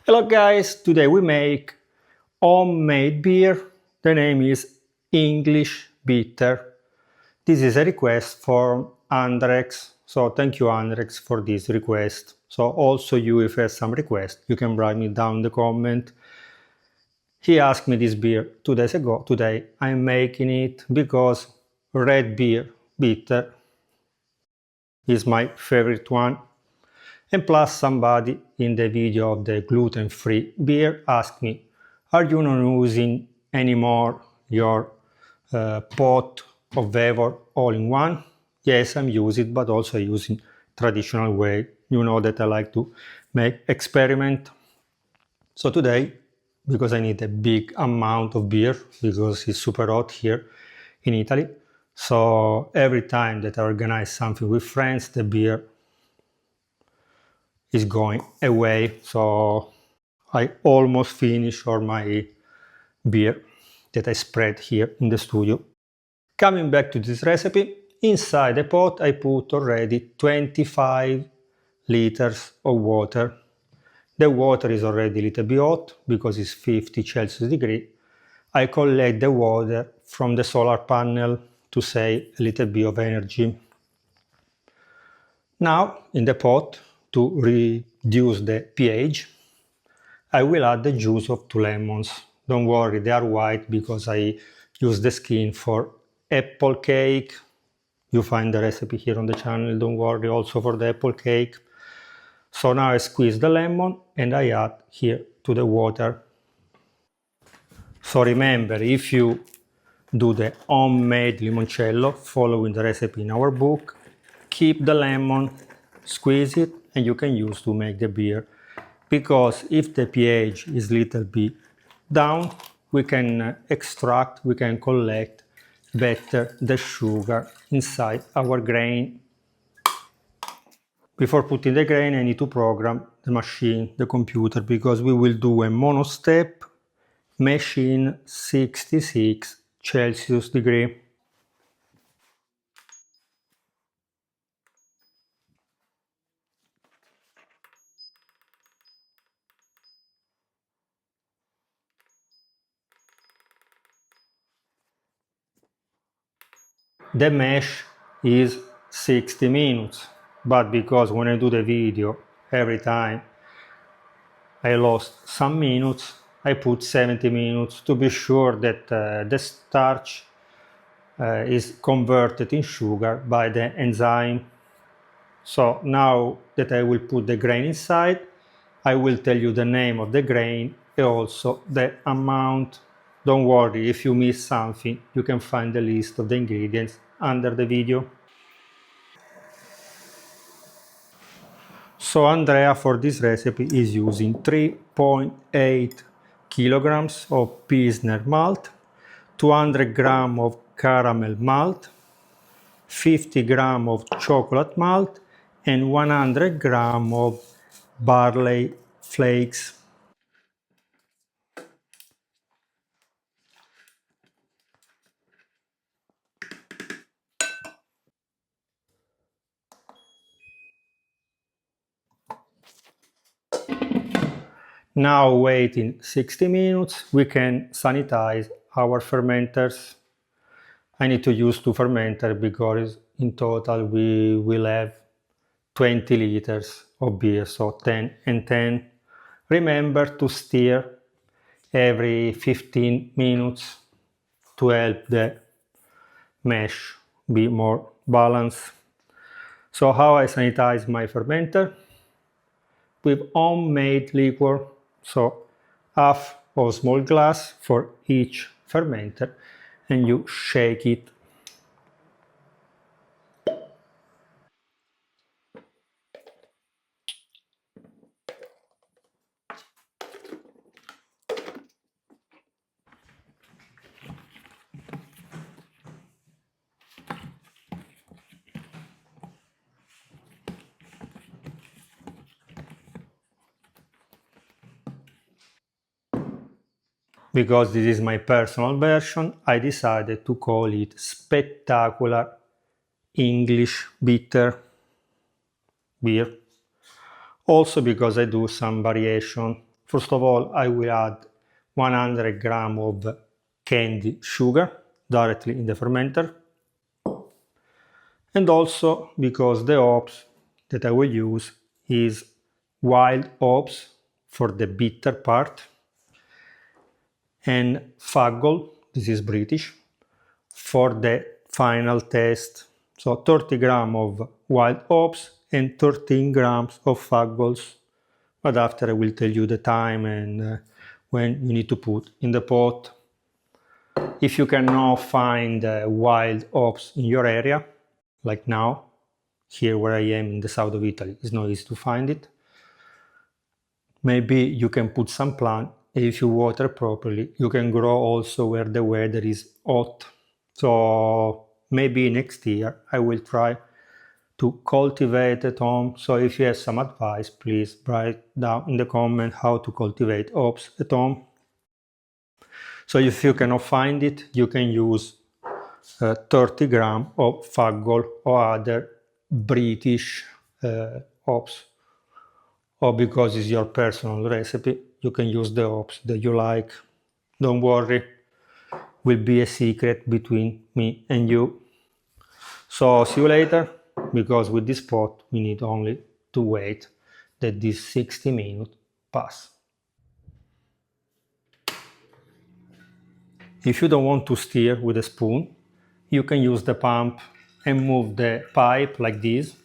Hello guys, today we make homemade beer. The name is English Bitter. This is a request from Andrex, so thank you Andrex for this request. So also you, if you have some request, you can write me down the comment. He asked me this beer 2 days ago. Today I'm making it because red beer, bitter, is my favorite one. And plus somebody in the video of the gluten-free beer asked me, are you not using anymore your pot of vapor all-in-one? Yes, I'm using it, but also using traditional way. You know that I like to make experiment. So today, because I need a big amount of beer, because it's super hot here in Italy, so every time that I organize something with friends, the beer is going away, so I almost finished all my beer that I spread here in the studio. Coming back to this recipe, inside the pot I put already 25 liters of water. The water is already a little bit hot because it's 50 Celsius degree. I collect the water from the solar panel to save a little bit of energy. Now in the pot, to reduce the pH, I will add the juice of 2 lemons. Don't worry, they are white because I use the skin for apple cake. You find the recipe here on the channel, don't worry, also for the apple cake. So now I squeeze the lemon and I add here to the water. So remember, if you do the homemade limoncello following the recipe in our book, keep the lemon, squeeze it, and you can use to make the beer. Because if the pH is a little bit down, we can extract, we can collect better the sugar inside our grain. Before putting the grain, I need to program the machine, the computer, because we will do a monostep machine 66 Celsius degree. The mesh is 60 minutes, but because when I do the video every time I lost some minutes, I put 70 minutes to be sure that the starch is converted in sugar by the enzyme. So now that I will put the grain inside, I will tell you the name of the grain and also the amount. Don't worry, if you miss something, you can find the list of the ingredients under the video. So Andrea for this recipe is using 3.8 kilograms of Pilsner malt, 200 grams of caramel malt, 50 grams of chocolate malt, and 100 grams of barley flakes. Now waiting 60 minutes, we can sanitize our fermenters. I need to use 2 fermenters because in total we will have 20 liters of beer, so 10 and 10. Remember to stir every 15 minutes to help the mash be more balanced. So how I sanitize my fermenter? With homemade liquor, so half of small glass for each fermenter, and you shake it. Because this is my personal version, I decided to call it Spectacular English Bitter Beer. Also because I do some variation First of all, I will add 100 grams of candied sugar directly in the fermenter. And also because the hops that I will use is wild hops for the bitter part, and Fuggle, this is British, for the final taste. So 30 grams of wild hops and 13 grams of Fuggles. But after I will tell you the time and when you need to put in the pot. If you cannot find wild hops in your area, like now, here where I am in the south of Italy, it's not easy to find it. Maybe you can put some plant, and if you water properly, you can grow also where the weather is hot. So maybe next year I will try to cultivate at home. So if you have some advice, please write down in the comment how to cultivate hops at home. So if you cannot find it, you can use 30 grams of Fuggle or other British hops. Or because it's your personal recipe, you can use the hops that you like. Don't worry, will be a secret between me and you. So see you later, because with this pot we need only to wait that this 60 minutes pass. If you don't want to stir with a spoon, you can use the pump and move the pipe like this.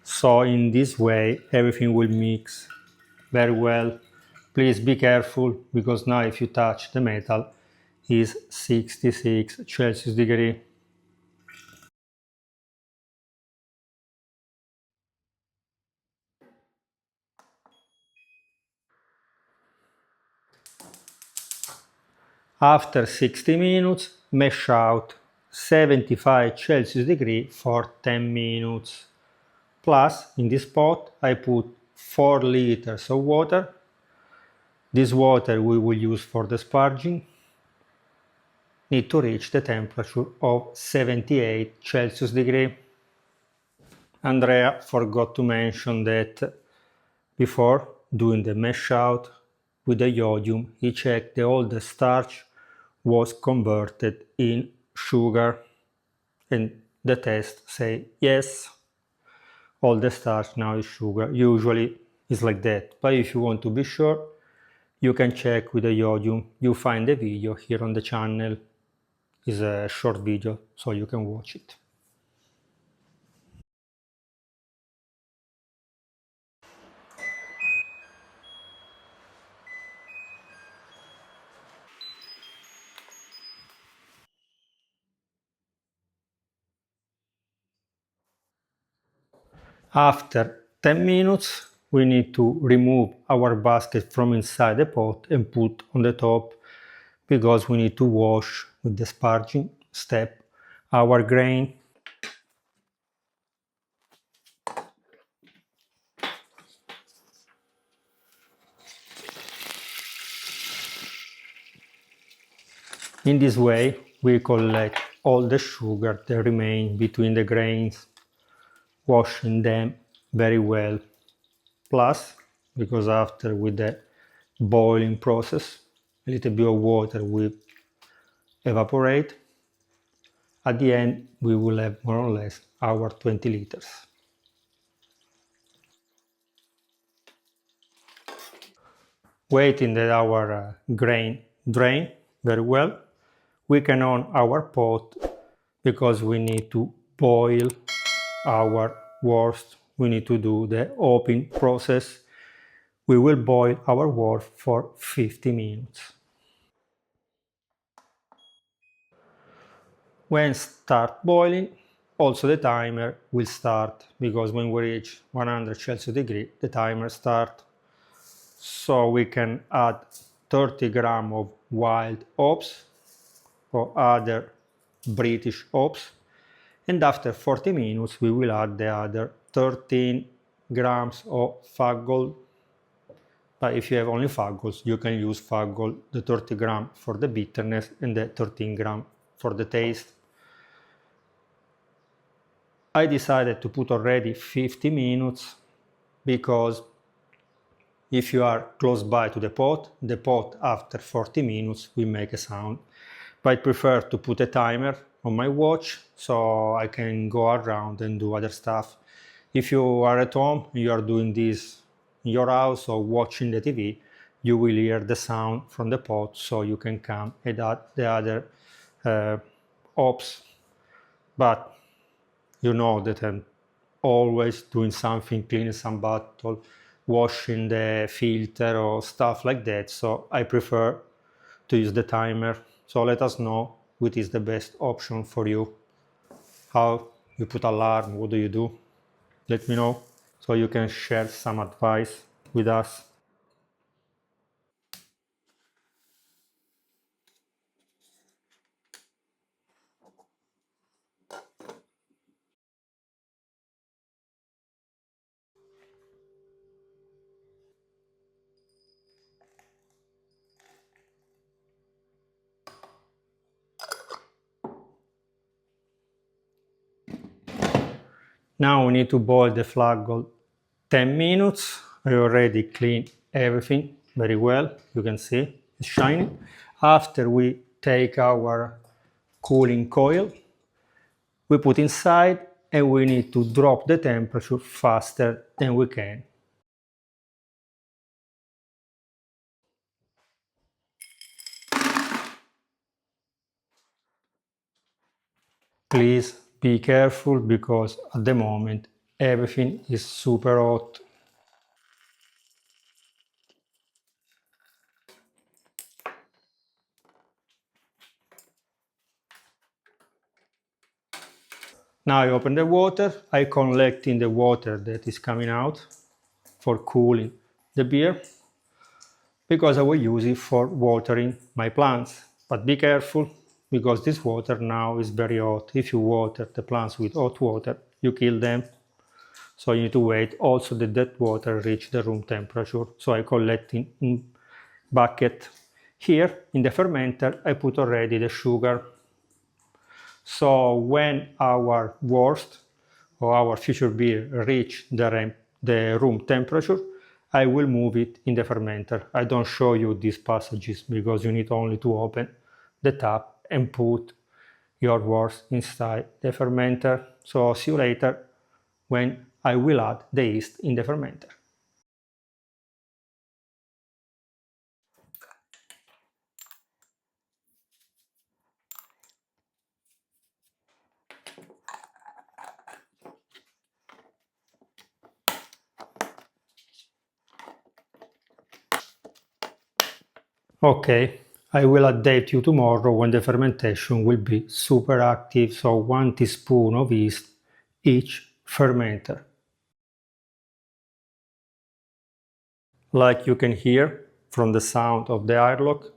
So in this way everything will mix very well. Please be careful, because now if you touch the metal is 66 Celsius degree. After 60 minutes, mash out 75 Celsius degree for 10 minutes. Plus, in this pot, I put 4 liters of water. This water we will use for the sparging. Need to reach the temperature of 78 Celsius degree. Andrea forgot to mention that before doing the mash out with the iodium, he checked that all the starch was converted in sugar, and the test say yes, all the starch now is sugar. Usually it's like that, but if you want to be sure, you can check with the iodium. You find the video here on the channel. It's a short video, so you can watch it. After 10 minutes, we need to remove our basket from inside the pot and put on the top, because we need to wash with the sparging step our grain. In this way, we collect all the sugar that remain between the grains, washing them very well. Plus, because after with the boiling process, a little bit of water will evaporate. At the end, we will have more or less our 20 liters. Waiting that our grain drain very well, we can on our pot, because we need to boil our wort. We need to do the hopping process. We will boil our wort for 50 minutes. When start boiling, also the timer will start, because when we reach 100 Celsius degree, the timer starts. So we can add 30 grams of wild hops or other British hops, and after 40 minutes we will add the other 13 grams of Fuggle. But if you have only Fuggles, you can use Fuggle, the 30 grams for the bitterness and the 13 grams for the taste. I decided to put already 50 minutes because If you are close by to the pot after 40 minutes will make a sound. But I prefer to put a timer on my watch so I can go around and do other stuff. If you are at home, you are doing this in your house or watching the TV, you will hear the sound from the pot, so you can come and add the other hops. But you know that I'm always doing something, cleaning some bottle, washing the filter or stuff like that, so I prefer to use the timer. So let us know which is the best option for you. How you put alarm, what do you do? Let me know so you can share some advice with us. Now we need to boil the Fuggle 10 minutes. I already cleaned everything very well. You can see it's shining. After we take our cooling coil, we put inside and we need to drop the temperature faster than we can. Please be careful because at the moment everything is super hot. Now I open the water, I collect in the water that is coming out for cooling the beer because I will use it for watering my plants. But be careful because this water now is very hot. If you water the plants with hot water, you kill them. So you need to wait also that water reach the room temperature. So I collect in bucket. Here in the fermenter I put already the sugar. So when our worst or our future beer reach the room temperature, I will move it in the fermenter. I don't show you these passages because you need only to open the tap and put your worst inside the fermenter. So see you later when I will add the yeast in the fermenter. Okay, I will update you tomorrow when the fermentation will be super active, so 1 teaspoon of yeast each fermenter. Like you can hear from the sound of the airlock,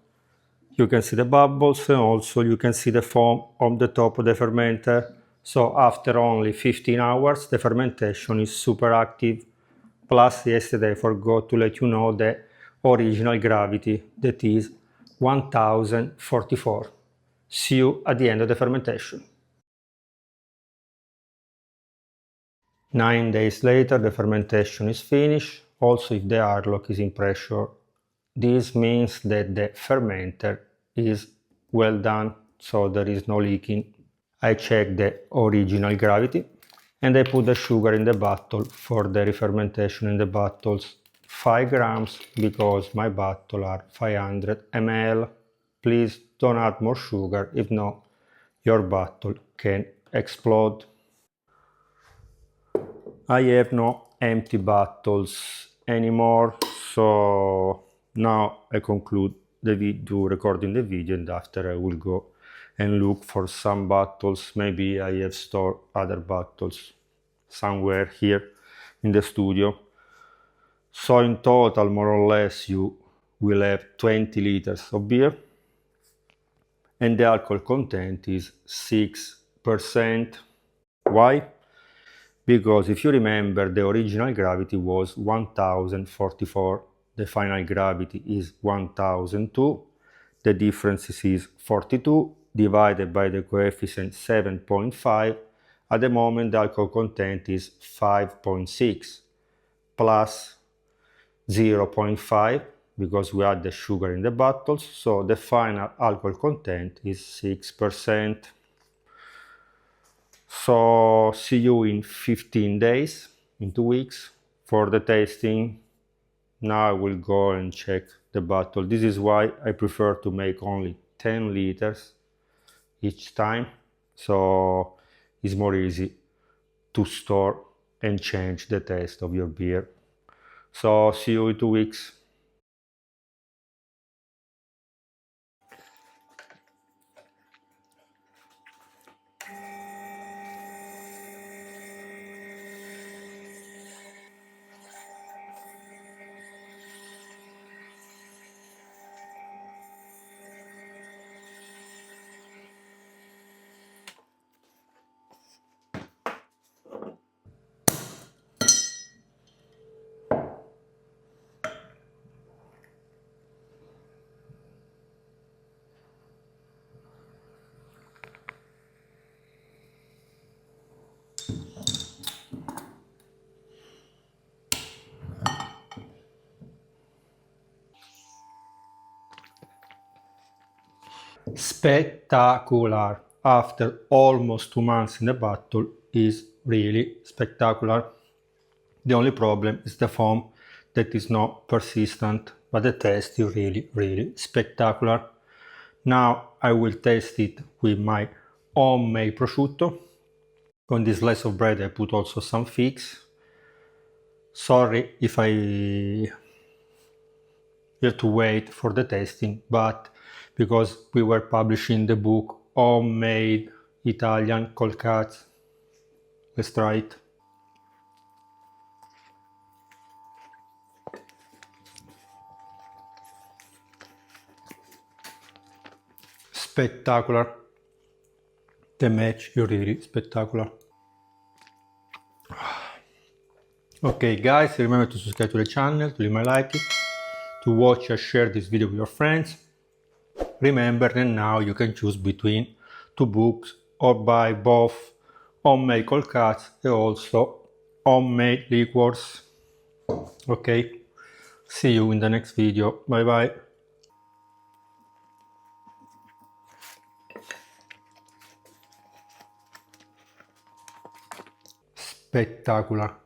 you can see the bubbles and also you can see the foam on the top of the fermenter. So after only 15 hours the fermentation is super active. Plus yesterday I forgot to let you know the original gravity, that is 1044. See you at the end of the fermentation. 9 days later the fermentation is finished. Also if the airlock is in pressure, this means that the fermenter is well done, so there is no leaking. I check the original gravity and I put the sugar in the bottle for the refermentation in the bottles. 5 grams because my bottle are 500 ml. Please don't add more sugar, if not your bottle can explode. I have no empty bottles anymore, so now I conclude the video, recording the video, and after I will go and look for some bottles. Maybe I have stored other bottles somewhere here in the studio. So in total, more or less, you will have 20 liters of beer and the alcohol content is 6%. Why? Because if you remember, the original gravity was 1044, the final gravity is 1002, the difference is 42 divided by the coefficient 7.5. At the moment the alcohol content is 5.6 plus 0.5 because we add the sugar in the bottles, so the final alcohol content is 6%. So see you in 15 days, in 2 weeks, for the tasting. Now I will go and check the bottle. This is why I prefer to make only 10 liters each time, so it's more easy to store and change the taste of your beer. So see you in 2 weeks. Spectacular. After almost 2 months in the bottle is really spectacular. The only problem is the foam that is not persistent, but the taste is really spectacular. Now I will taste it with my homemade prosciutto. On this slice of bread I put also some figs. Sorry if I have to wait for the tasting, but because we were publishing the book Homemade Italian Cold Cuts, let's try it. Spectacular. The match is really spectacular. Okay guys, remember to subscribe to the channel, to leave my like it, to watch and share this video with your friends. Remember that now you can choose between 2 books or buy both homemade cold cuts and also homemade liquors. Okay, see you in the next video. Bye bye. Spectacular.